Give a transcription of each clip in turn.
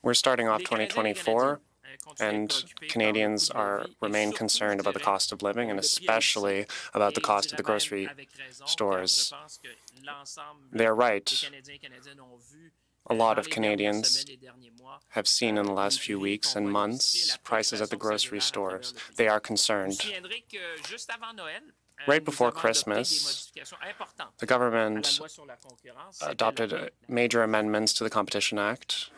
We're starting off 2024, and Canadians remain concerned about the cost of living and especially about the cost of the grocery stores. They're right. A lot of Canadians have seen in the last few weeks and months prices at the grocery stores. They are concerned. Right before Christmas, the government adopted major amendments to the Competition Act.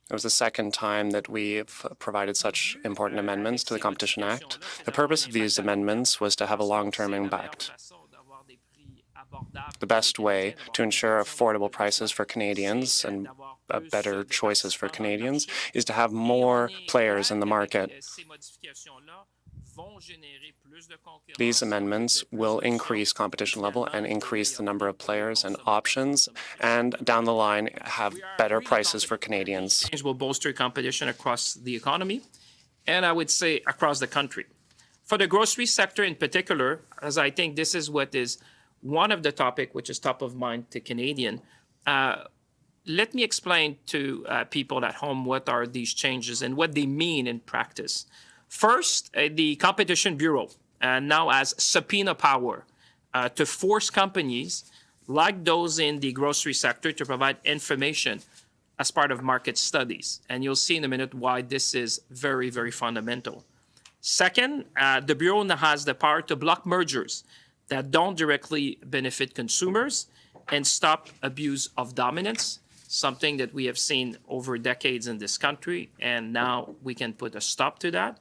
It was the second time that we've provided such important amendments to the Competition Act. The purpose of these amendments was to have a long-term impact. The best way to ensure affordable prices for Canadians and better choices for Canadians is to have more players in the market. These amendments will increase competition level and increase the number of players and options, and down the line have better prices for Canadians. Change will bolster competition across the economy, and I would say across the country. For the grocery sector in particular, as I think this is what is one of the topics which is top of mind to Canadian, let me explain to people at home what are these changes and what they mean in practice. First, the Competition Bureau now has subpoena power to force companies like those in the grocery sector to provide information as part of market studies. And you'll see in a minute why this is very, very fundamental. Second, the Bureau now has the power to block mergers that don't directly benefit consumers and stop abuse of dominance, something that we have seen over decades in this country, and now we can put a stop to that.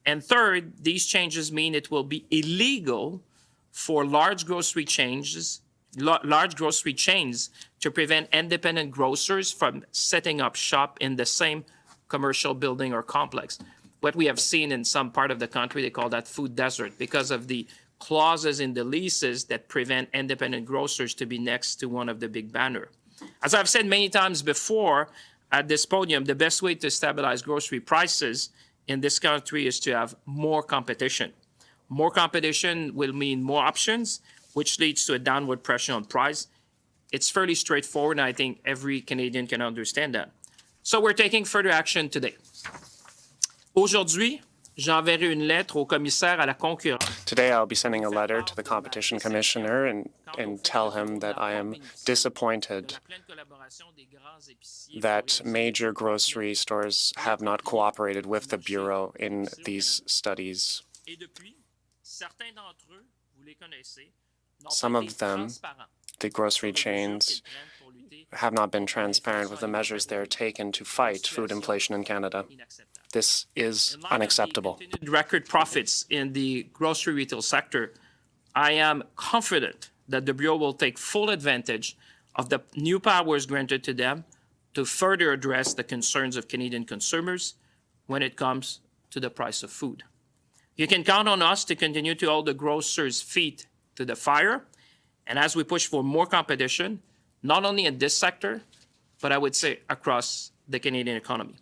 And third, these changes mean it will be illegal for large grocery chains to prevent independent grocers from setting up shop in the same commercial building or complex. What we have seen in some part of the country, they call that food desert, because of the clauses in the leases that prevent independent grocers to be next to one of the big banners. As I've said many times before at this podium, the best way to stabilize grocery prices in this country is to have more competition. More competition will mean more options, which leads to a downward pressure on price. It's fairly straightforward, and I think every Canadian can understand that. So we're taking further action today. Aujourd'hui, j'enverrai une lettre au commissaire à la concurrence. Today I'll be sending a letter to the Competition Commissioner and tell him that I am disappointed that major grocery stores have not cooperated with the Bureau in these studies. Some of them, the grocery chains, have not been transparent with the measures they're taken to fight food inflation in Canada. This is unacceptable. Record profits in the grocery retail sector. I am confident that the Bureau will take full advantage of the new powers granted to them to further address the concerns of Canadian consumers when it comes to the price of food. You can count on us to continue to hold the grocers' feet to the fire, and as we push for more competition, not only in this sector, but I would say across the Canadian economy.